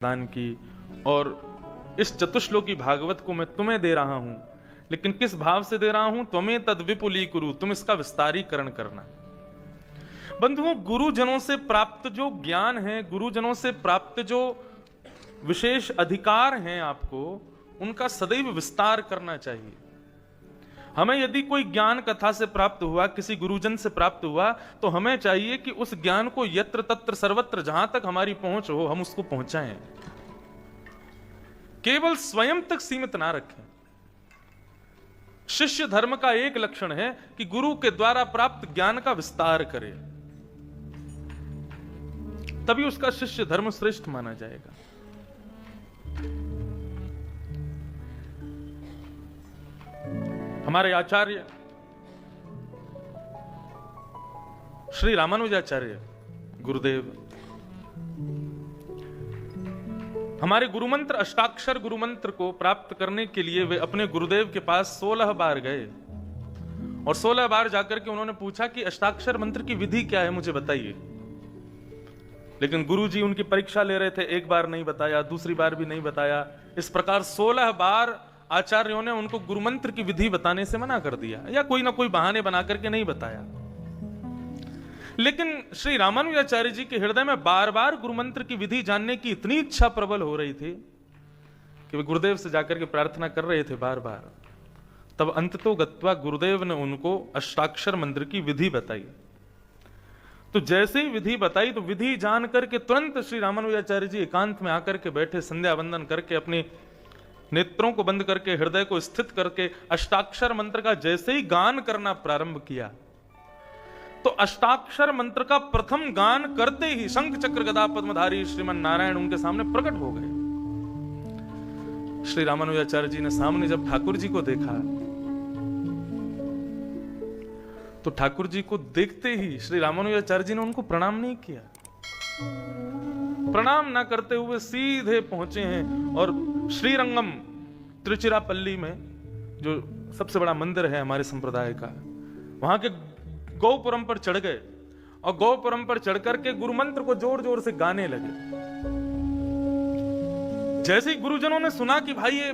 दान की, और इस चतुश्लोकी भागवत को मैं तुम्हें दे रहा हूं, लेकिन किस भाव से दे रहा हूं? त्वमें तद विपुलीकुरु, तुम इसका विस्तारीकरण करना। बंधुओं, गुरुजनों से प्राप्त जो ज्ञान है, गुरुजनों से प्राप्त जो विशेष अधिकार हैं आपको, उनका सदैव विस्तार करना चाहिए। हमें यदि कोई ज्ञान कथा से प्राप्त हुआ, किसी गुरुजन से प्राप्त हुआ, तो हमें चाहिए कि उस ज्ञान को यत्र तत्र सर्वत्र जहां तक हमारी पहुंच हो, हम उसको पहुंचाएं, केवल स्वयं तक सीमित ना रखें। शिष्य धर्म का एक लक्षण है कि गुरु के द्वारा प्राप्त ज्ञान का विस्तार करे, तभी उसका शिष्य धर्म श्रेष्ठ माना जाएगा। हमारे आचार्य श्री रामानुजाचार्य गुरुदेव, हमारे गुरुमंत्र अष्टाक्षर गुरुमंत्र को प्राप्त करने के लिए वे अपने गुरुदेव के पास 16 बार गए, और 16 बार जाकर के उन्होंने पूछा कि अष्टाक्षर मंत्र की विधि क्या है, मुझे बताइए। लेकिन गुरुजी उनकी परीक्षा ले रहे थे, एक बार नहीं बताया, दूसरी बार भी नहीं बताया। इस प्रकार 16 बार आचार्यों ने उनको गुरुमंत्र की विधि बताने से मना कर दिया, या कोई ना कोई बहाने बना करके नहीं बताया। लेकिन श्री रामानुजाचार्य जी के हृदय में बार बार गुरुमंत्र की विधि जानने की इतनी इच्छा प्रबल हो रही थी कि वे गुरुदेव से जाकर के प्रार्थना कर रहे थे बार बार। तब अंततो गत्वा गुरुदेव ने उनको अष्टाक्षर मंत्र की विधि बताई। तो जैसे ही विधि बताई, तो विधि जान करके तुरंत श्री रामानुजाचार्य जी एकांत में आकर के बैठे, संध्या वंदन करके, अपने नेत्रों को बंद करके, हृदय को स्थित करके अष्टाक्षर मंत्र का जैसे ही गान करना प्रारंभ किया, तो अष्टाक्षर मंत्र का प्रथम गान करते ही शंख चक्र गदा पद्मधारी श्रीमन नारायण उनके सामने प्रकट हो गए। श्री रामानुजाचार्य जी ने सामने जब ठाकुर जी को देखा, तो ठाकुर जी को देखते ही श्री रामानुजाचार्य जी ने उनको प्रणाम नहीं किया। प्रणाम ना करते हुए सीधे पहुंचे हैं और श्रीरंगम त्रिचिरापल्ली में, जो सबसे बड़ा मंदिर है हमारे संप्रदाय का, वहां के गौपुरम पर चढ़ गए, और गौपुरम पर चढ़ करके गुरुमंत्र को जोर जोर से गाने लगे। जैसे ही गुरुजनों ने सुना कि भाई ये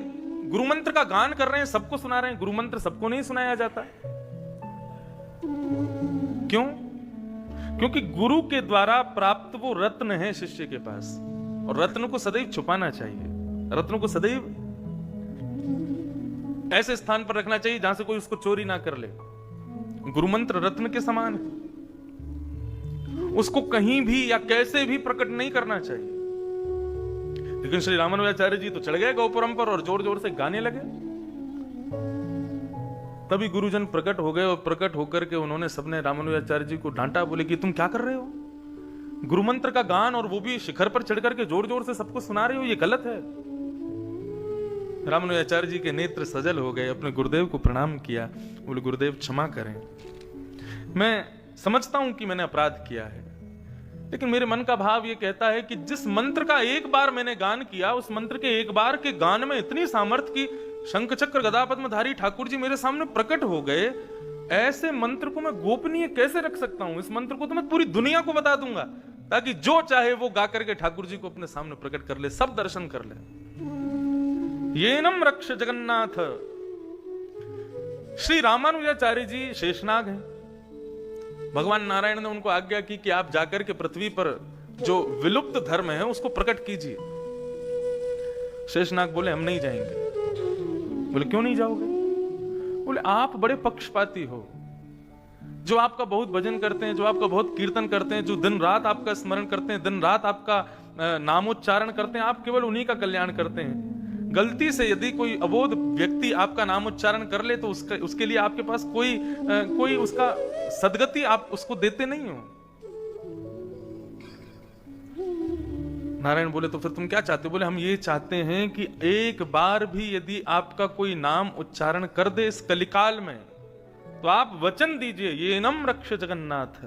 गुरुमंत्र का गान कर रहे हैं, सबको सुना रहे हैं, गुरुमंत्र सबको नहीं सुनाया जाता। क्यों? क्योंकि गुरु के द्वारा प्राप्त वो रत्न है शिष्य के पास, और रत्न को सदैव छुपाना चाहिए। रत्न को सदैव ऐसे स्थान पर रखना चाहिए जहां से कोई उसको चोरी ना कर ले। गुरुमंत्र रत्न के समान है, उसको कहीं भी या कैसे भी प्रकट नहीं करना चाहिए। लेकिन श्री रामानुजाचार्य जी तो चढ़ गए गौपुरम पर और जोर जोर से गाने लगे। तभी गुरुजन प्रकट हो गए, और प्रकट होकर के उन्होंने सबने रामानुजाचार्य जी को डांटा, बोले कि तुम क्या कर रहे हो? गुरुमंत्र का गान, और वो भी शिखर पर चढ़ करके जोर जोर से सबको सुना रहे हो, ये गलत है। रामानुजाचार्य जी के नेत्र सजल हो गए, अपने गुरुदेव को प्रणाम किया, बोले गुरुदेव क्षमा करें, मैं समझता हूं कि मैंने अपराध किया है, लेकिन मेरे मन का भाव यह कहता है कि जिस मंत्र का एक बार मैंने गान किया, उस मंत्र के एक बार के गान में इतनी सामर्थ्य की शंख चक्र गदा पद्मधारी ठाकुर जी मेरे सामने प्रकट हो गए, ऐसे मंत्र को मैं गोपनीय कैसे रख सकता हूं? इस मंत्र को तो मैं पूरी दुनिया को बता दूंगा, ताकि जो चाहे वो गा करके ठाकुर जी को अपने सामने प्रकट कर ले, सब दर्शन कर ले। येनम रक्ष जगन्नाथ। श्री रामानुजाचार्य जी शेषनाग हैं। भगवान नारायण ने उनको आज्ञा की कि आप जाकर के पृथ्वी पर जो विलुप्त धर्म है उसको प्रकट कीजिए। शेषनाग बोले हम नहीं जाएंगे। बोले क्यों नहीं जाओगे? बोले आप बड़े पक्षपाती हो, जो आपका बहुत भजन करते हैं, जो आपका बहुत कीर्तन करते हैं, जो दिन रात आपका स्मरण करते हैं, दिन रात आपका नामोच्चारण करते हैं, आप केवल उन्हीं का कल्याण करते हैं। गलती से यदि कोई अबोध व्यक्ति आपका नामोच्चारण कर ले, तो उसके लिए आपके पास कोई उसका सदगति आप उसको देते नहीं हो। नारायण बोले तो फिर तुम क्या चाहते हो? बोले हम ये चाहते हैं कि एक बार भी यदि आपका कोई नाम उच्चारण कर दे इस कलिकाल में, तो आप वचन दीजिए, ये नम रक्ष जगन्नाथ,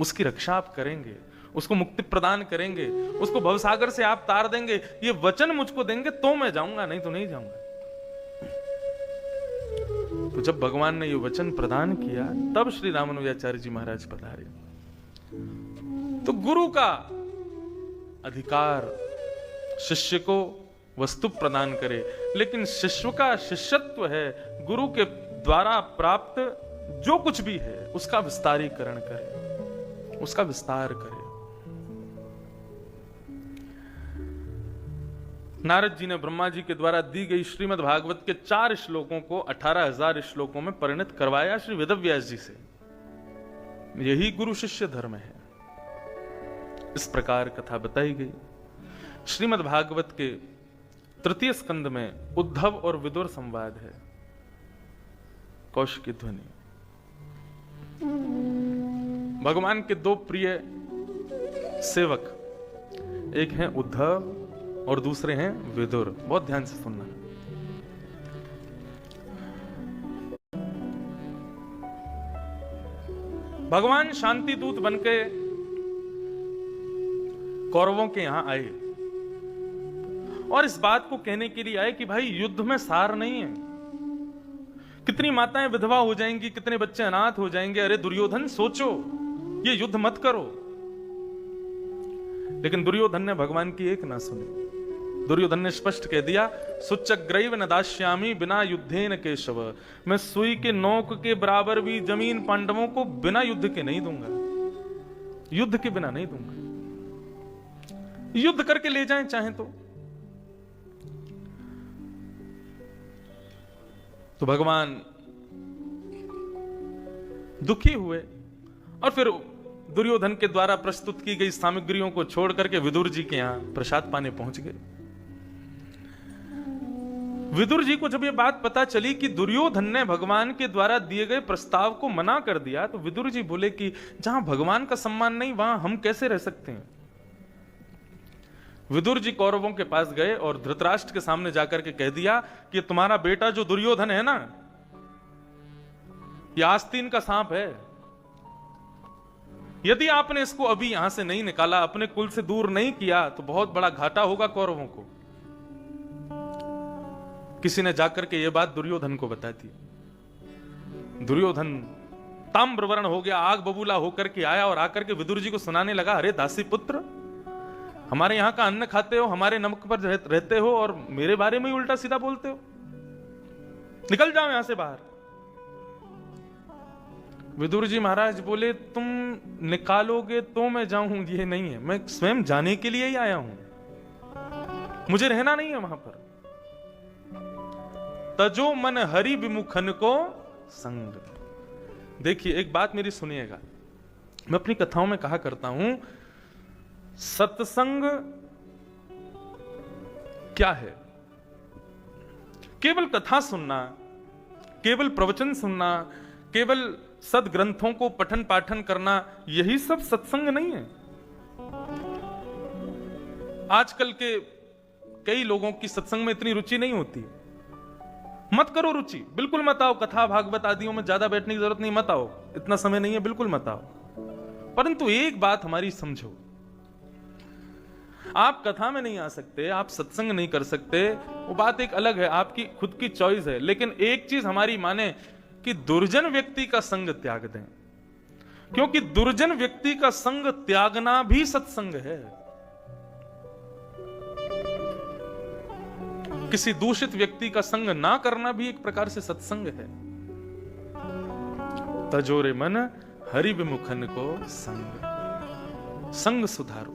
उसकी रक्षा आप करेंगे, उसको मुक्ति प्रदान करेंगे, उसको भवसागर से आप तार देंगे, ये वचन मुझको देंगे तो मैं जाऊंगा, नहीं तो नहीं जाऊंगा। तो जब भगवान ने ये वचन प्रदान किया, तब श्री रामानुजाचार्य जी महाराज पधारे। तो गुरु का अधिकार शिष्य को वस्तु प्रदान करे, लेकिन शिष्य का शिष्यत्व है गुरु के द्वारा प्राप्त जो कुछ भी है उसका विस्तारीकरण करे, उसका विस्तार करे। नारद जी ने ब्रह्मा जी के द्वारा दी गई श्रीमद् भागवत के 4 श्लोकों को 18,000 श्लोकों में परिणत करवाया श्री वेदव्यास जी से। यही गुरु शिष्य धर्म है। इस प्रकार कथा बताई गई। श्रीमद् भागवत के 3 स्कंद में उद्धव और विदुर संवाद है। कौशिकी ध्वनि। भगवान के 2 प्रिय सेवक, एक हैं उद्धव और दूसरे हैं विदुर। बहुत ध्यान से सुनना। भगवान शांति दूत बनके कौरवों के यहां आए और इस बात को कहने के लिए आए कि भाई युद्ध में सार नहीं है। कितनी माताएं विधवा हो जाएंगी, कितने बच्चे अनाथ हो जाएंगे। अरे दुर्योधन सोचो, ये युद्ध मत करो। लेकिन दुर्योधन ने भगवान की एक ना सुनी। दुर्योधन ने स्पष्ट कह दिया, सुचग्रैव न दास्यामि बिना युद्धेन केशव। मैं सुई के नोक के बराबर भी जमीन पांडवों को बिना युद्ध के नहीं दूंगा, युद्ध के बिना नहीं दूंगा। युद्ध करके ले जाएं चाहें तो भगवान दुखी हुए और फिर दुर्योधन के द्वारा प्रस्तुत की गई सामग्रियों को छोड़ करके विदुर जी के यहां प्रसाद पाने पहुंच गए। विदुर जी को जब यह बात पता चली कि दुर्योधन ने भगवान के द्वारा दिए गए प्रस्ताव को मना कर दिया, तो विदुर जी बोले कि जहां भगवान का सम्मान नहीं वहां हम कैसे रह सकते हैं। विदुर जी कौरवों के पास गए और धृतराष्ट्र के सामने जाकर के कह दिया कि तुम्हारा बेटा जो दुर्योधन है ना, ये आस्तीन का सांप है। यदि आपने इसको अभी यहां से नहीं निकाला, अपने कुल से दूर नहीं किया, तो बहुत बड़ा घाटा होगा कौरवों को। किसी ने जाकर के यह बात दुर्योधन को बता दी। दुर्योधन ताम्रवर्ण हो गया, आग बबूला होकर के आया और आकर के विदुर जी को सुनाने लगा, अरे दासी पुत्र, हमारे यहां का अन्न खाते हो, हमारे नमक पर रहते हो और मेरे बारे में ही उल्टा सीधा बोलते हो। निकल जाओ यहां से बाहर। विदुर जी महाराज बोले, तुम निकालोगे तो मैं जाऊं, ये नहीं है। मैं स्वयं जाने के लिए ही आया हूं, मुझे रहना नहीं है वहां पर। तजो मन हरि विमुखन को संग। देखिए एक बात मेरी सुनिएगा, मैं अपनी कथाओं में कहा करता हूं, सत्संग क्या है? केवल कथा सुनना, केवल प्रवचन सुनना, केवल सदग्रंथों को पठन पाठन करना, यही सब सत्संग नहीं है। आजकल के कई लोगों की सत्संग में इतनी रुचि नहीं होती। मत करो रुचि, बिल्कुल मत आओ। कथा भागवत आदियों में ज्यादा बैठने की जरूरत नहीं, मत आओ, इतना समय नहीं है, बिल्कुल मत आओ। परंतु एक बात हमारी समझो, आप कथा में नहीं आ सकते, आप सत्संग नहीं कर सकते, वो बात एक अलग है, आपकी खुद की चॉइस है। लेकिन एक चीज हमारी माने कि दुर्जन व्यक्ति का संग त्याग दें, क्योंकि दुर्जन व्यक्ति का संग त्यागना भी सत्संग है। किसी दूषित व्यक्ति का संग ना करना भी एक प्रकार से सत्संग है। तजोरे मन हरि विमुखन को संग, संग सुधारो।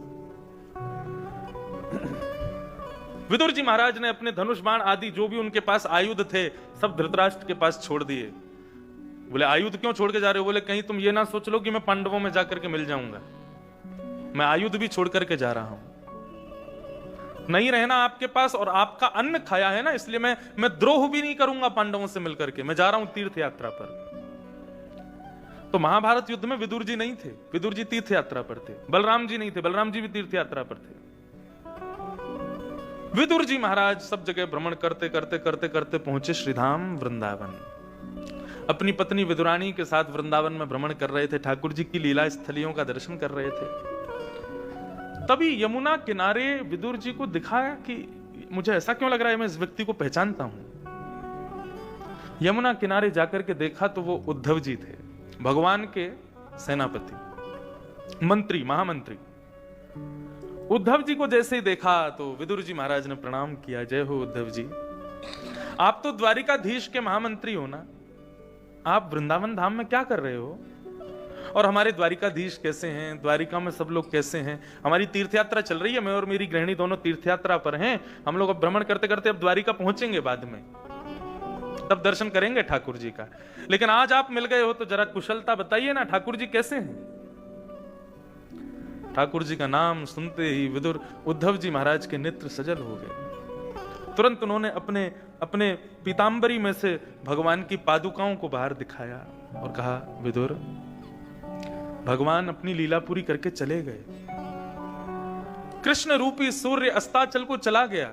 विदुर जी महाराज ने अपने धनुष बाण आदि जो भी उनके पास आयुध थे सब धृतराष्ट्र के पास छोड़ दिए। बोले आयुध क्यों छोड़ के जा रहे हो? बोले कहीं तुम ये ना सोच लो कि मैं पांडवों में जाकर के मिल जाऊंगा, मैं आयुध भी छोड़ करके जा रहा हूं। नहीं रहना आपके पास, और आपका अन्न खाया है ना, इसलिए मैं द्रोह भी नहीं करूंगा पांडवों से मिलकर के, मैं जा रहा हूं तीर्थ यात्रा पर। तो महाभारत युद्ध में विदुर जी नहीं थे, विदुर जी तीर्थ यात्रा पर थे। बलराम जी नहीं थे, बलराम जी भी तीर्थ यात्रा पर थे। विदुर जी महाराज सब जगह भ्रमण करते करते करते करते पहुंचे श्रीधाम वृंदावन। अपनी पत्नी विदुरानी के साथ वृंदावन में भ्रमण कर रहे थे, ठाकुर जी की लीला स्थलियों का दर्शन कर रहे थे। तभी यमुना किनारे विदुर जी को दिखाया कि मुझे ऐसा क्यों लग रहा है, मैं इस व्यक्ति को पहचानता हूं। यमुना किनारे जाकर के देखा तो वो उद्धव जी थे, भगवान के सेनापति, मंत्री, महामंत्री। उद्धव जी को जैसे ही देखा तो विदुर जी महाराज ने प्रणाम किया। जय हो उद्धव जी, आप तो द्वारिकाधीश के महामंत्री हो ना, आप वृंदावन धाम में क्या कर रहे हो? और हमारे द्वारिकाधीश कैसे हैं, द्वारिका में सब लोग कैसे हैं? हमारी तीर्थ यात्रा चल रही है, मैं और मेरी गृहिणी दोनों तीर्थ यात्रा पर हैं। हम लोग अब भ्रमण करते करते अब द्वारिका पहुंचेंगे, बाद में तब दर्शन करेंगे ठाकुर जी का। लेकिन आज आप मिल गए हो तो जरा कुशलता बताइए ना, ठाकुर जी कैसे हैं? ठाकुर जी का नाम सुनते ही विदुर उद्धव जी महाराज के नेत्र सजल हो गए। तुरंत उन्होंने अपने अपने पीतांबरी में से भगवान की पादुकाओं को बाहर दिखाया और कहा, विदुर, भगवान अपनी लीला पूरी करके चले गए। कृष्ण रूपी सूर्य अस्ताचल को चला गया।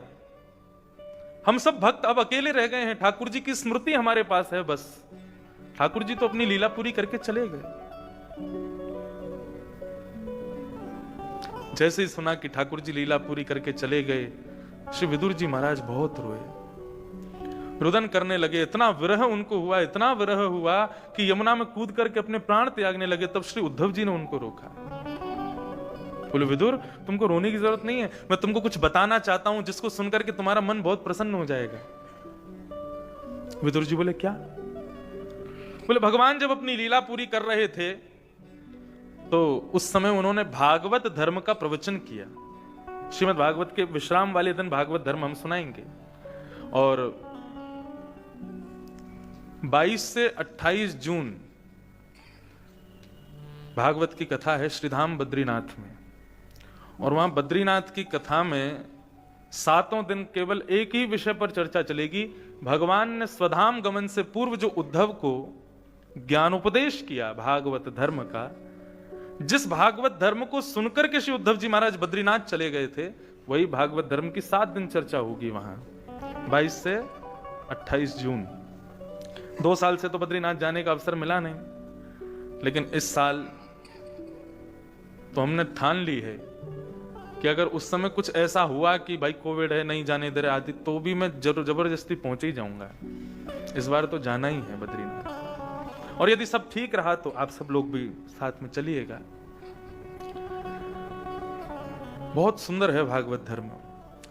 हम सब भक्त अब अकेले रह गए हैं। ठाकुर जी की स्मृति हमारे पास है बस। ठाकुर जी तो अपनी लीला पूरी करके चले गए। जैसे ही सुना कि ठाकुर जी लीला पूरी करके चले गए, श्री विदुर जी महाराज बहुत रोए, रुदन करने लगे। इतना विरह उनको हुआ, इतना विरह हुआ कि यमुना में कूद करके अपने प्राण त्यागने लगे। तब श्री उद्धव जी ने उनको रोका। बोले, विदुर, तुमको रोने की जरूरत नहीं है, मैं तुमको कुछ बताना चाहता हूं जिसको सुनकर के तुम्हारा मन बहुत प्रसन्न हो जाएगा। विदुर जी बोले, क्या? बोले, भगवान जब अपनी लीला पूरी कर रहे थे तो उस समय उन्होंने भागवत धर्म का प्रवचन किया। श्रीमद् भागवत के विश्राम वाले दिन भागवत धर्म हम सुनाएंगे। और 22 से 28 जून भागवत की कथा है श्रीधाम बद्रीनाथ में। और वहां बद्रीनाथ की कथा में 7 दिन केवल एक ही विषय पर चर्चा चलेगी। भगवान ने स्वधाम गमन से पूर्व जो उद्धव को ज्ञानोपदेश किया भागवत धर्म का, जिस भागवत धर्म को सुनकर के श्री उद्धव जी महाराज बद्रीनाथ चले गए थे, वही भागवत धर्म की 7 दिन चर्चा होगी वहां 22 से 28 जून। 2 साल से तो बद्रीनाथ जाने का अवसर मिला नहीं, लेकिन इस साल तो हमने ठान ली है कि अगर उस समय कुछ ऐसा हुआ कि भाई कोविड है, नहीं जाने दे रहे आदि, तो भी मैं जबरदस्ती पहुंच ही जाऊंगा। इस बार तो जाना ही है बद्रीनाथ। और यदि सब ठीक रहा तो आप सब लोग भी साथ में चलिएगा। बहुत सुंदर है भागवत धर्म।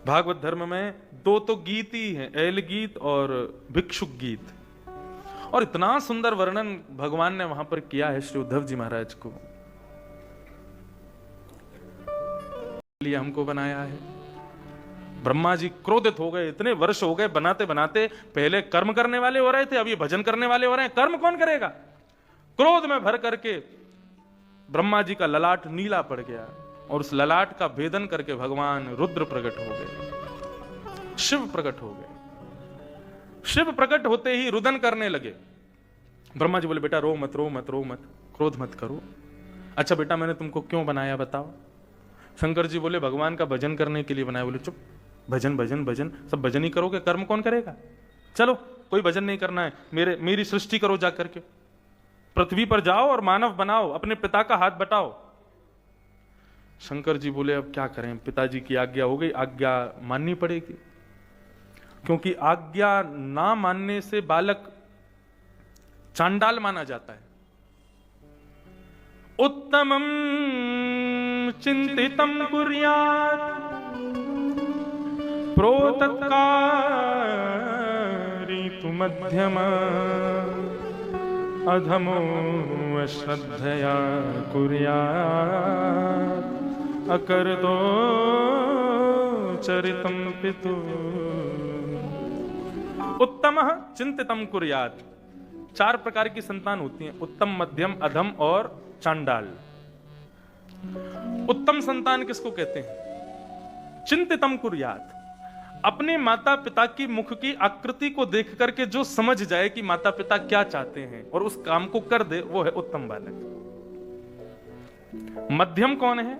भागवत धर्म में 2 तो गीत ही हैं, ऐल गीत और भिक्षुक गीत। और इतना सुंदर वर्णन भगवान ने वहां पर किया है श्री उद्धव जी महाराज को। लिए हमको बनाया है। ब्रह्मा जी क्रोधित हो गए, इतने वर्ष हो गए बनाते बनाते, पहले कर्म करने वाले हो रहे थे, अब ये भजन करने वाले हो रहे हैं, कर्म कौन करेगा? क्रोध में भर करके ब्रह्मा जी का ललाट नीला पड़ गया और उस ललाट का भेदन करके भगवान रुद्र प्रकट हो गए, शिव प्रकट हो गए। शिव प्रकट होते ही रुदन करने लगे। ब्रह्मा जी बोले, बेटा रो मत, रो मत, रो मत, क्रोध मत करो। अच्छा बेटा, मैंने तुमको क्यों बनाया बताओ? शंकर जी बोले, भगवान का भजन करने के लिए बनाया। बोले, चुप, भजन भजन भजन, सब भजन ही करोगे, कर्म कौन करेगा? चलो, कोई भजन नहीं करना है, मेरी सृष्टि करो, जा करके पृथ्वी पर जाओ और मानव बनाओ, अपने पिता का हाथ बटाओ। शंकर जी बोले, अब क्या करें, पिताजी की आज्ञा हो गई, आज्ञा माननी पड़ेगी, क्योंकि आज्ञा ना मानने से बालक चांडाल माना जाता है। उत्तमम चिंतितम कुर्यात् प्रोतत्कारितु मध्यम अधमो अश्रद्धया कुर्यात् अकर्तो चरितम पितु। उत्तमः चिंतितम कुर्यात्। 4 प्रकार की संतान होती हैं, उत्तम, मध्यम, अधम और चांडाल। उत्तम संतान किसको कहते हैं? चिंतितम कुर्यात्। अपने माता पिता की मुख की आकृति को देख करके जो समझ जाए कि माता पिता क्या चाहते हैं और उस काम को कर दे, वो है उत्तम बालक। मध्यम कौन है?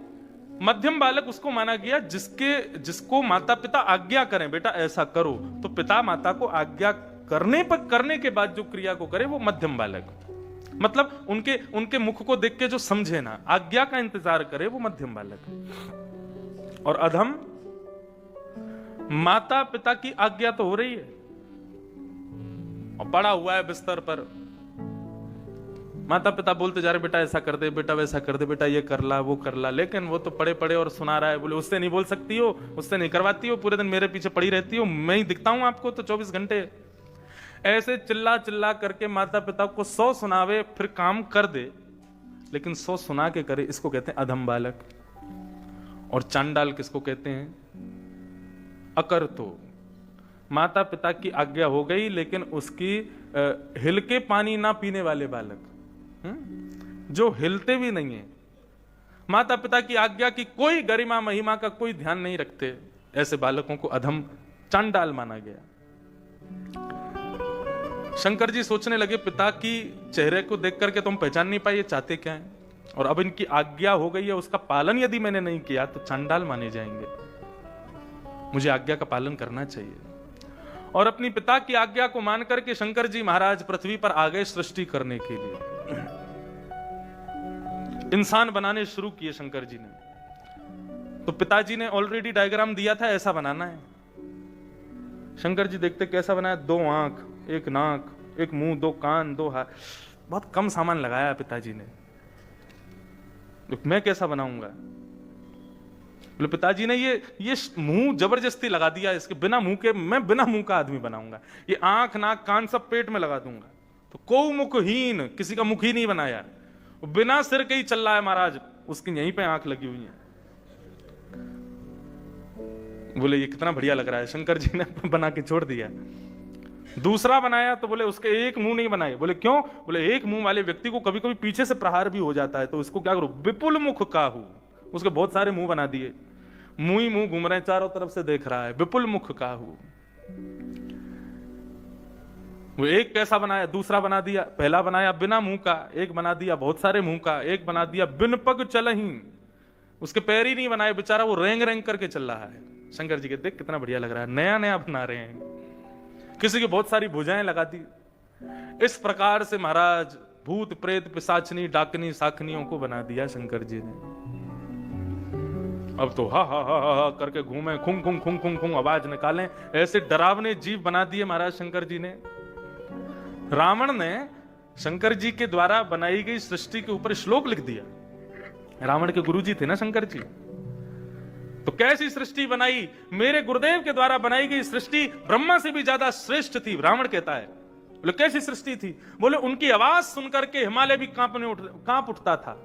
मध्यम बालक उसको माना गया जिसको माता पिता आज्ञा करें, बेटा ऐसा करो, तो पिता माता को आज्ञा करने के बाद जो क्रिया को करे, वो मध्यम बालक। मतलब उनके मुख को देख के जो समझे ना, आज्ञा का इंतजार करे, वो मध्यम बालक। और अधम, माता पिता की आज्ञा तो हो रही है और पड़ा हुआ है बिस्तर पर, माता पिता बोलते जा रहे बेटा ऐसा कर दे, बेटा वैसा कर दे, बेटा ये कर ला वो कर ला, लेकिन वो तो पड़े पड़े और सुना रहा है। बोले उससे नहीं बोल सकती हो, उससे नहीं करवाती हो, पूरे दिन मेरे पीछे पड़ी रहती हो, मैं ही दिखता हूं आपको तो 24 घंटे। ऐसे चिल्ला चिल्ला करके माता पिता को 100 सुनावे फिर काम कर दे, लेकिन 100 सुना के करे, इसको कहते हैं अधम बालक। और चांडाल किसको कहते हैं? अकर। तो माता पिता की आज्ञा हो गई लेकिन उसकी हिल के पानी ना पीने वाले बालक, जो हिलते भी नहीं है, माता पिता की आज्ञा की कोई गरिमा महिमा का कोई ध्यान नहीं रखते, ऐसे बालकों को अधम चांडाल माना गया। शंकर जी सोचने लगे पिता की चेहरे को देख करके तुम पहचान नहीं पाए ये चाहते क्या है, और अब इनकी आज्ञा हो गई है, उसका पालन यदि मैंने नहीं किया तो चांडाल माने जाएंगे, मुझे आज्ञा का पालन करना चाहिए। और अपनी पिता की आज्ञा को मान करके शंकर जी महाराज पृथ्वी पर आ गए सृष्टि करने के लिए। इंसान बनाने शुरू किए शंकर जी ने। तो पिताजी ने ऑलरेडी डायग्राम दिया था ऐसा बनाना है। शंकर जी देखते कैसा बनाया, 2 आंख, 1 नाक, 1 मुंह, 2 कान, 2 हाथ, बहुत कम सामान लगाया पिताजी ने। तो मैं कैसा बनाऊंगा? बोले पिताजी ने ये मुंह जबरदस्ती लगा दिया, इसके बिना मुंह के मैं बिना मुंह का आदमी बनाऊंगा, ये आंख नाक कान सब पेट में लगा दूंगा। तो को मुखहीन, किसी का मुख ही नहीं बनाया, बिना सिर के ही चल रहा है महाराज, उसकी यहीं पे आंख लगी हुई है। बोले ये कितना बढ़िया लग रहा है, शंकर जी ने बना के छोड़ दिया। दूसरा बनाया तो बोले उसके 1 मुंह नहीं बनाए। बोले क्यों? बोले 1 मुंह वाले व्यक्ति को कभी कभी पीछे से प्रहार भी हो जाता है, तो इसको क्या करो, विपुल मुख काहू, उसके बहुत सारे मुंह बना दिए, मुंह ही मुंह घूम रहे हैं, चारों तरफ से देख रहा है, विपुल मुख काहू। वो एक कैसा बनाया, दूसरा बना दिया, पहला बनाया बिना मुंह का, एक बना दिया बहुत सारे मुंह का, एक बना दिया बिन पग चलही, उसके पैर ही नहीं बनाए, बेचारा वो रेंग रेंग करके चल रहा है। शंकर जी के देख कितना बढ़िया लग रहा है, नया नया बना रहे हैं। किसी की बहुत सारी भुजाएं लगा दी। इस प्रकार से महाराज भूत प्रेत पिशाचनी डाकनी साखनियों को बना दिया शंकर जी ने। अब तो हा हा हा हा करके घूमे, खुंग खुंग खुंग खुंग खुंग आवाज निकालें, ऐसे डरावने जीव बना दिए महाराज शंकर जी ने। रावण ने शंकर जी के द्वारा बनाई गई सृष्टि के ऊपर श्लोक लिख दिया। रावण के गुरुजी थे ना शंकर जी, तो कैसी सृष्टि बनाई, मेरे गुरुदेव के द्वारा बनाई गई सृष्टि ब्रह्मा से भी ज्यादा श्रेष्ठ थी। रावण कहता है, बोले कैसी सृष्टि थी? बोले उनकी आवाज सुनकर के हिमालय भी कांप उठता था।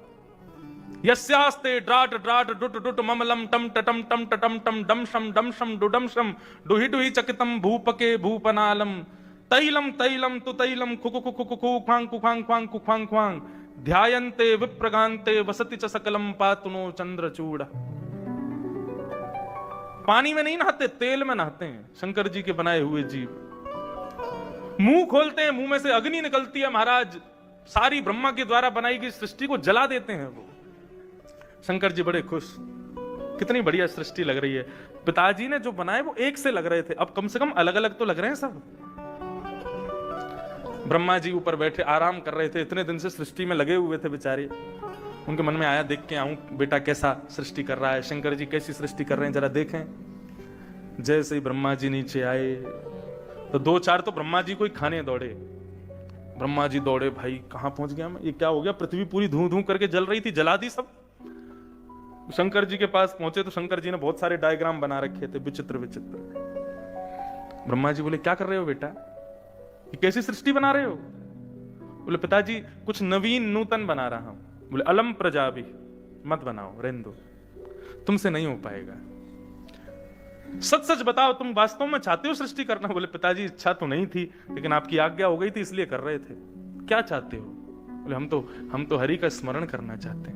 यस्यास्ते ड्राट ड्राट डुट डुट ममलम टम टटम टम टटम टम डमशम डमशम डुडमशम डुहि डुहि चकितम भूपके भूपनालम तैलम तैलम तु तैलम खुकु खुकु खुकु ख्वांग कुख्वांग ख्वांग कुख्वांग ख्वांग ध्यायन्ते विप्रगान्ते वसति च सकलम पातुनो चंद्रचूड़। पानी में नहीं नहाते, तेल में नहाते हैं शंकर जी के बनाए हुए जीव। मुंह खोलते हैं, मुंह में से अग्नि निकलती है महाराज, सारी ब्रह्मा के द्वारा बनाई गई सृष्टि को जला देते हैं वो। शंकर जी बड़े खुश, कितनी बढ़िया सृष्टि लग रही है। पिताजी ने जो बनाए वो एक से लग रहे थे, अब कम से कम अलग अलग तो लग रहे हैं सब। ब्रह्मा जी ऊपर बैठे आराम कर रहे थे, इतने दिन से सृष्टि में लगे हुए थे बेचारे। उनके मन में आया देख के आऊं बेटा कैसा सृष्टि कर रहा है, शंकर जी कैसी सृष्टि कर रहे हैं जरा देखें। जैसे ही ब्रह्मा जी नीचे आए तो 2-4 तो ब्रह्मा जी को ही खाने दौड़े। ब्रह्मा जी दौड़े, भाई कहां पहुंच गया मैं, ये क्या हो गया, पृथ्वी पूरी धूं धूं करके जल रही थी, जला दी सब। शंकर जी के पास पहुंचे तो शंकर जी ने बहुत सारे डायग्राम बना रखे थे विचित्र विचित्र। ब्रह्मा जी बोले क्या कर रहे हो बेटा, ये कैसी सृष्टि बना रहे हो? बोले पिताजी कुछ नवीन नूतन बना रहा हूं। बोले अलम प्रजा भी मत बनाओ, रहने दो, तुमसे नहीं हो पाएगा। सच सच बताओ तुम वास्तव में चाहते हो सृष्टि करना? बोले पिताजी इच्छा तो नहीं थी, लेकिन आपकी आज्ञा हो गई थी इसलिए कर रहे थे। क्या चाहते हो? बोले हम तो हरि का स्मरण करना चाहते हैं।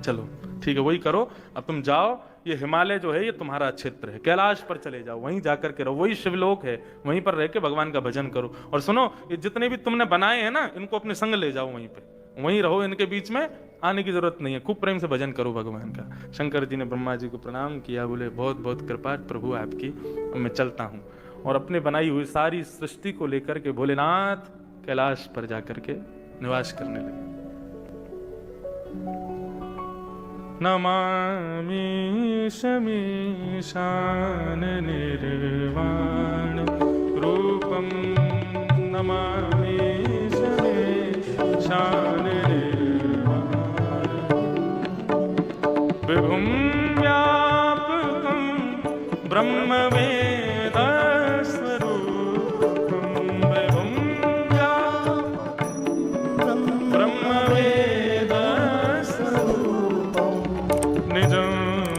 चलो ठीक है वही करो, अब तुम जाओ, ये हिमालय जो है ये तुम्हारा क्षेत्र है, कैलाश पर चले जाओ, वहीं जाकर के रहो, वही शिवलोक है, वहीं पर रह के भगवान का भजन करो। और सुनो, ये जितने भी तुमने बनाए हैं ना, इनको अपने संग ले जाओ, वहीं पे वहीं रहो, इनके बीच में आने की जरूरत नहीं है, खूब प्रेम से भजन करो भगवान का। शंकर जी ने ब्रह्मा जी को प्रणाम किया, बोले बहुत बहुत कृपा प्रभु आपकी, मैं चलता हूँ। और अपने बनाई हुई सारी सृष्टि को लेकर के भोलेनाथ कैलाश पर जाकर के निवास करने लगे। नमामि शमीशान निर्वाण रूपम, नमामि शमीशान वेद स्वरूपं विभुं व्यापकं ब्रह्मवेद स्वरूपं निजं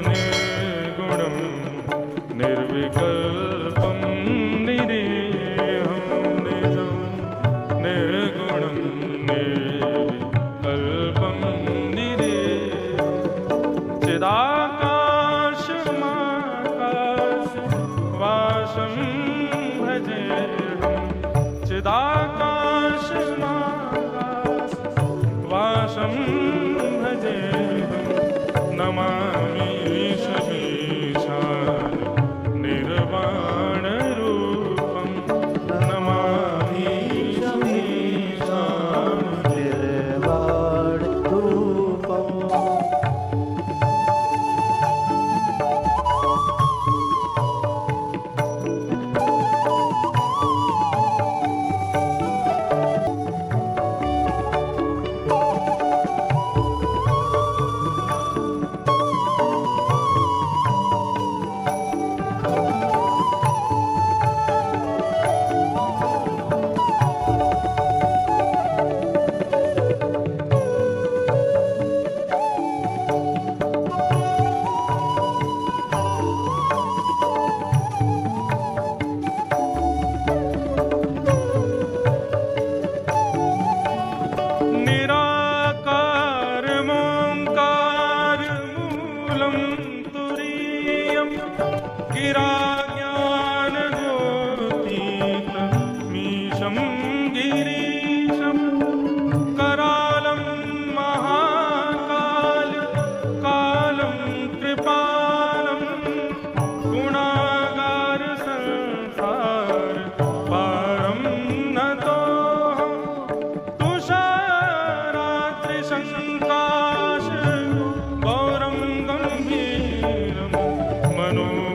निर्गुणं निर्विकल्पं निरीहं निजं निर्गुणं निर्विकल्पं निरीहं चिदाकाशमाकाशवासं भजेऽहं चिदाकाशमाकाशवासं भजेऽहं नमामि शमीशान निर्वाणरूपं नमामि शमीशान निर्वाणरूपम् निराकारमोङ्कारमूलं तुरीयं गिराज्ञानगोतीतमीशं गिरीशं करालं महाकाल कालं कृपालं गुणागार संसार पारं नतोऽहं तुषारात्रिशङ्काश गौरं गम्भीरं मनोभूतकोटि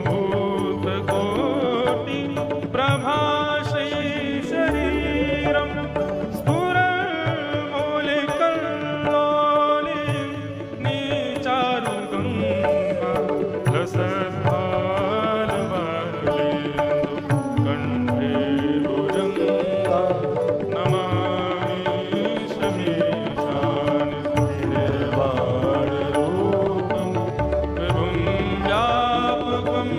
प्रभासे शरीरं स्फुरमौलिकल्लोले नीचारुगङ्गा रसभालवालेन्दु कण्ठे भुजङ्गा नमामि शमीशान निर्वाणरूपं विभुं व्यापकं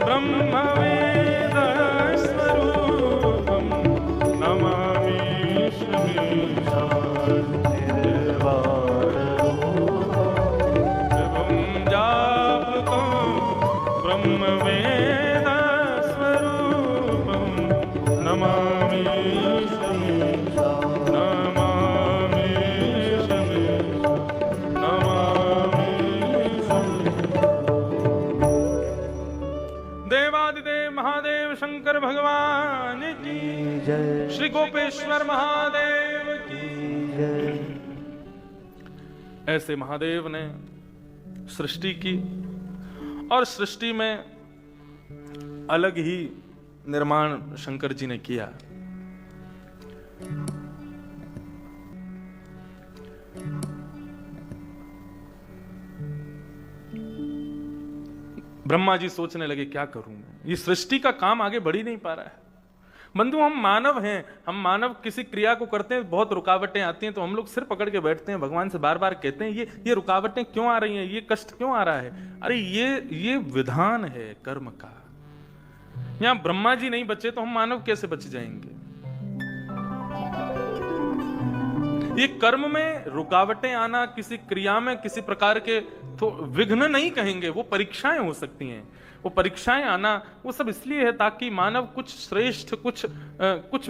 ब्रह्मवेद स्वरूपं नमामि शमीशान निर्वाणरूपं विभुं व्यापकं ब्रह्मवेद स्वरूपं नमामि शमीशान नमामि शमीशान नमामि शमीशान। देवादिदेव महादेव शंकर भगवान की जय श्री गोपेश्वर महादेव की जय। ऐसे महादेव ने सृष्टि की और सृष्टि में अलग ही निर्माण शंकर जी ने किया। ब्रह्मा जी सोचने लगे क्या करूं मैं, ये सृष्टि का काम आगे बढ़ ही नहीं पा रहा है। बंधु हम मानव हैं, हम मानव किसी क्रिया को करते हैं, बहुत रुकावटें आती हैं तो हम लोग सिर पकड़ के बैठते हैं, भगवान से बार बार कहते हैं ये रुकावटें क्यों आ रही हैं, ये कष्ट क्यों आ रहा है। अरे ये विधान है कर्म का। यहां ब्रह्मा जी नहीं बचे तो हम मानव कैसे बच जाएंगे। ये कर्म में रुकावटें आना, किसी क्रिया में किसी प्रकार के तो विघ्न नहीं कहेंगे, वो परीक्षाएं हो सकती हैं। वो परीक्षाएं आना वो सब इसलिए है ताकि मानव कुछ श्रेष्ठ, कुछ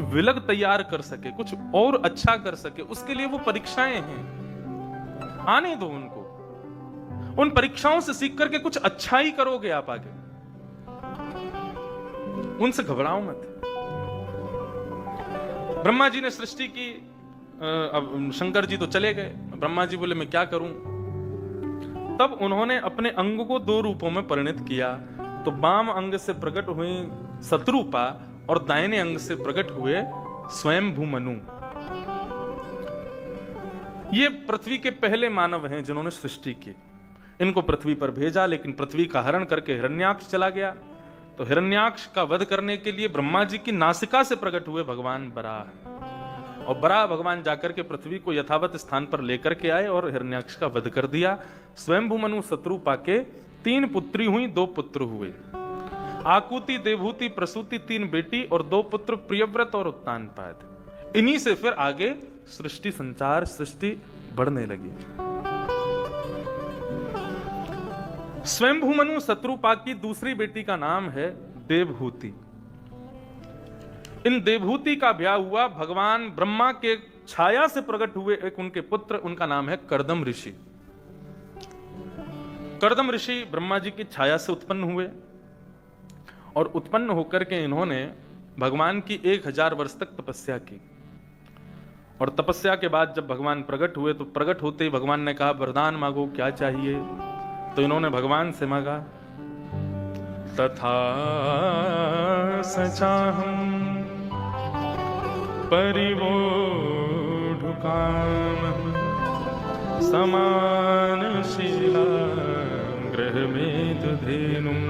विलग तैयार कर सके, कुछ और अच्छा कर सके। उसके लिए वो परीक्षाएं हैं, आने दो उनको। उन परीक्षाओं से सीख करके कुछ अच्छा ही करोगे आप आगे, उनसे घबराओ मत। ब्रह्मा जी ने सृष्टि की, अब शंकर जी तो चले गए। ब्रह्मा जी बोले मैं क्या करूं। तब उन्होंने अपने अंग को दो रूपों में परिणत किया। तो बाम अंग से प्रकट हुए शत्रुपा और दाहिने अंग से प्रकट हुए स्वयं भूमनु। ये पृथ्वी के पहले मानव हैं जिन्होंने सृष्टि की। इनको पृथ्वी पर भेजा, लेकिन पृथ्वी का हरण करके हिरण्याक्ष चला गया। तो हिरण्याक्ष का वध करने के लिए ब्रह्मा जी की नासिका से प्रकट हुए भगवान बराह, और बराह भगवान जाकर के पृथ्वी को यथावत स्थान पर लेकर के आए और हिरण्याक्ष का वध कर दिया। स्वयंभू मनु शत्रु पाके 3 पुत्री हुई, 2 पुत्र हुए। आकुति, देवहूति, प्रसूति 3 बेटी और 2 पुत्र प्रियव्रत और उत्तानपाद। इन्हीं से फिर आगे सृष्टि संचार, सृष्टि बढ़ने लगी। स्वयंभू मनु शत्रुपा की दूसरी बेटी का नाम है देवहूति। इन देवहूति का ब्याह हुआ भगवान ब्रह्मा के छाया से प्रकट हुए एक उनके पुत्र, उनका नाम है कर्दम ऋषि। कर्दम ऋषि ब्रह्मा जी की छाया से उत्पन्न हुए और उत्पन्न होकर के इन्होंने भगवान की 1000 वर्ष तक तपस्या की। और तपस्या के बाद जब भगवान प्रकट हुए तो प्रकट होते ही भगवान ने कहा वरदान मांगो, क्या चाहिए? तो इन्होंने भगवान से मांगा तथा सचाहं परिवोढुकामं समानशीला गृहमेतधेनुम्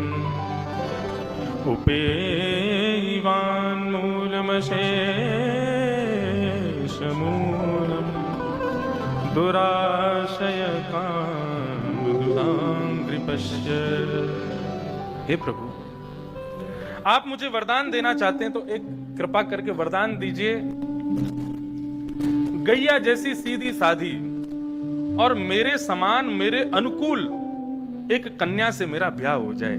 उपेयिवान्मूलमशेषमूलम् दुराशयकामदुदाङ्घ्रिपश्य। हे प्रभु, आप मुझे वरदान देना चाहते हैं तो एक कृपा करके वरदान दीजिए, गैया जैसी सीधी साधी और मेरे समान मेरे अनुकूल एक कन्या से मेरा ब्याह हो जाए।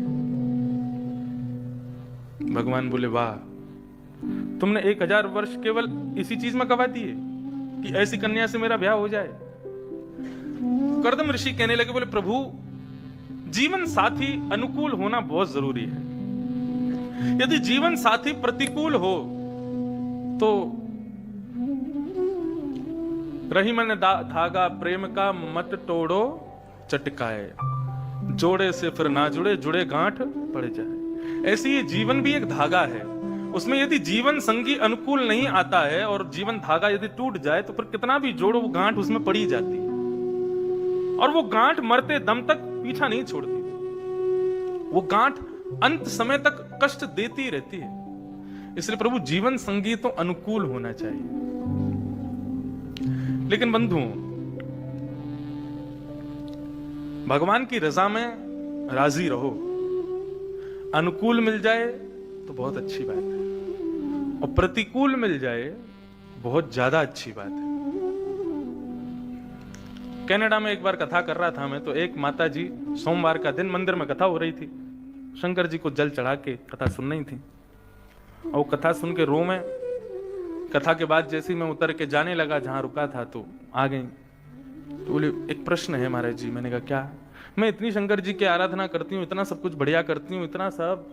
भगवान बोले वाह, तुमने 1000 वर्ष केवल इसी चीज में गवा दिए कि ऐसी कन्या से मेरा ब्याह हो जाए। कर्दम ऋषि कहने लगे, बोले प्रभु, जीवन साथी अनुकूल होना बहुत जरूरी है। यदि जीवन साथी प्रतिकूल हो तो रही मन धागा प्रेम का मत तोड़ो चटकाए, जोड़े से फिर ना जुड़े, जुड़े गांठ पड़ जाए। ऐसी ये जीवन भी एक धागा है, उसमें यदि जीवन संगी अनुकूल नहीं आता है और जीवन धागा यदि टूट जाए तो फिर कितना भी जोड़ो वो गांठ उसमें पड़ी जाती है और वो गांठ मरते दम तक पीछा नहीं छोड़ती। वो गांठ अंत समय तक कष्ट देती रहती है। इसलिए प्रभु जीवन संगी तो अनुकूल होना चाहिए। लेकिन बंधुओं, भगवान की रजा में राजी रहो। अनुकूल मिल जाए तो बहुत अच्छी बात है और प्रतिकूल मिल जाए बहुत ज्यादा अच्छी बात है। कनाडा में एक बार कथा कर रहा था मैं, तो एक माता जी सोमवार का दिन मंदिर में कथा हो रही थी, शंकर जी को जल चढ़ा के कथा सुन रही थी और कथा सुन के रो में, कथा के बाद जैसे मैं उतर के जाने लगा जहां रुका था तो आ गई। तो बोले एक प्रश्न है महाराज जी। मैंने कहा क्या? मैं इतनी शंकर जी की आराधना करती हूँ, इतना सब कुछ बढ़िया करती हूँ, इतना सब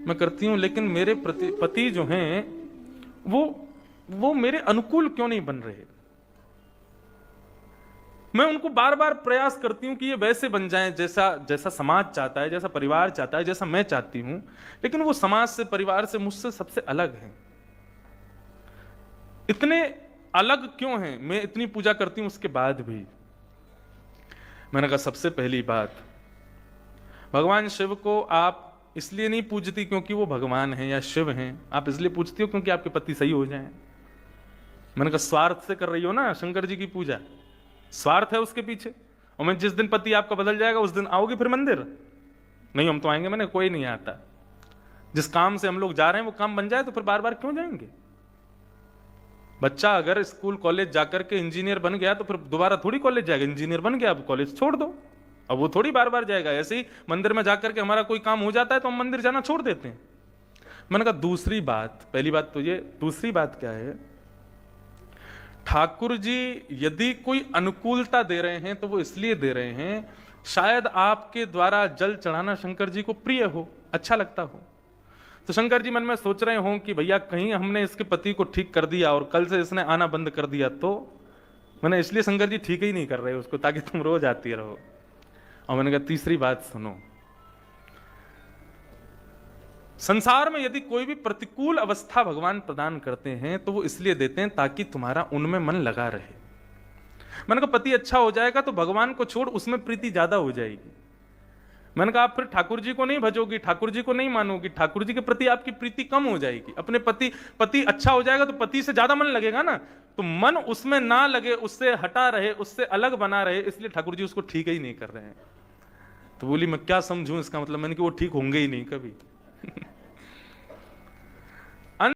मैं करती हूँ, लेकिन मेरे पति जो हैं वो मेरे अनुकूल क्यों नहीं बन रहे? मैं उनको बार बार प्रयास करती हूं कि ये वैसे बन जाएं जैसा समाज चाहता है, जैसा परिवार चाहता है, जैसा मैं चाहती हूं, लेकिन वो समाज से, परिवार से, मुझसे सबसे अलग हैं। इतने अलग क्यों हैं? मैं इतनी पूजा करती हूं उसके बाद भी। मैंने कहा सबसे पहली बात, भगवान शिव को आप इसलिए नहीं पूजती क्योंकि वो भगवान हैं या शिव हैं, आप इसलिए पूजती हो क्योंकि आपके पति सही हो जाएं। मैंने कहा स्वार्थ से कर रही हो ना शंकर जी की पूजा, स्वार्थ है उसके पीछे। और मैं जिस दिन पति आपका बदल जाएगा उस दिन आओगे फिर मंदिर? नहीं, हम तो आएंगे। मैंने कोई नहीं आता। जिस काम से हम लोग जा रहे हैं वो काम बन जाए तो फिर बार बार क्यों जाएंगे? बच्चा अगर स्कूल कॉलेज जाकर के इंजीनियर बन गया तो फिर दोबारा थोड़ी कॉलेज जाएगा। इंजीनियर बन गया, अब कॉलेज छोड़ दो, अब वो थोड़ी बार बार जाएगा। ऐसे ही मंदिर में जाकर के हमारा कोई काम हो जाता है तो हम मंदिर जाना छोड़ देते हैं। मैंने कहा दूसरी बात, पहली बात तो ये, दूसरी बात क्या है, ठाकुर जी यदि कोई अनुकूलता दे रहे हैं तो वो इसलिए दे रहे हैं शायद आपके द्वारा जल चढ़ाना शंकर जी को प्रिय हो, अच्छा लगता हो। तो शंकर जी मन में सोच रहे हो कि भैया कहीं हमने इसके पति को ठीक कर दिया और कल से इसने आना बंद कर दिया तो मैंने, इसलिए शंकर जी ठीक ही नहीं कर रहे उसको ताकि तुम रोज आती रहो। और मैंने कहा तीसरी बात सुनो, संसार में यदि कोई भी प्रतिकूल अवस्था भगवान प्रदान करते हैं तो वो इसलिए देते हैं ताकि तुम्हारा उनमें मन लगा रहे। मैंने कहा पति अच्छा हो जाएगा तो भगवान को छोड़ उसमें प्रीति ज्यादा हो जाएगी। मैंने कहा आप फिर ठाकुर जी को नहीं भजोगी, ठाकुर जी को नहीं मानोगी, ठाकुर जी के प्रति आपकी प्रीति कम हो जाएगी। अपने पति अच्छा हो जाएगा तो पति से ज्यादा मन लगेगा ना, तो मन उसमें ना लगे, उससे हटा रहे, उससे अलग बना रहे, इसलिए ठाकुर जी उसको ठीक ही नहीं कर रहे हैं। तो बोली मैं क्या समझूं इसका मतलब, मैंने कि वो ठीक होंगे ही नहीं कभी।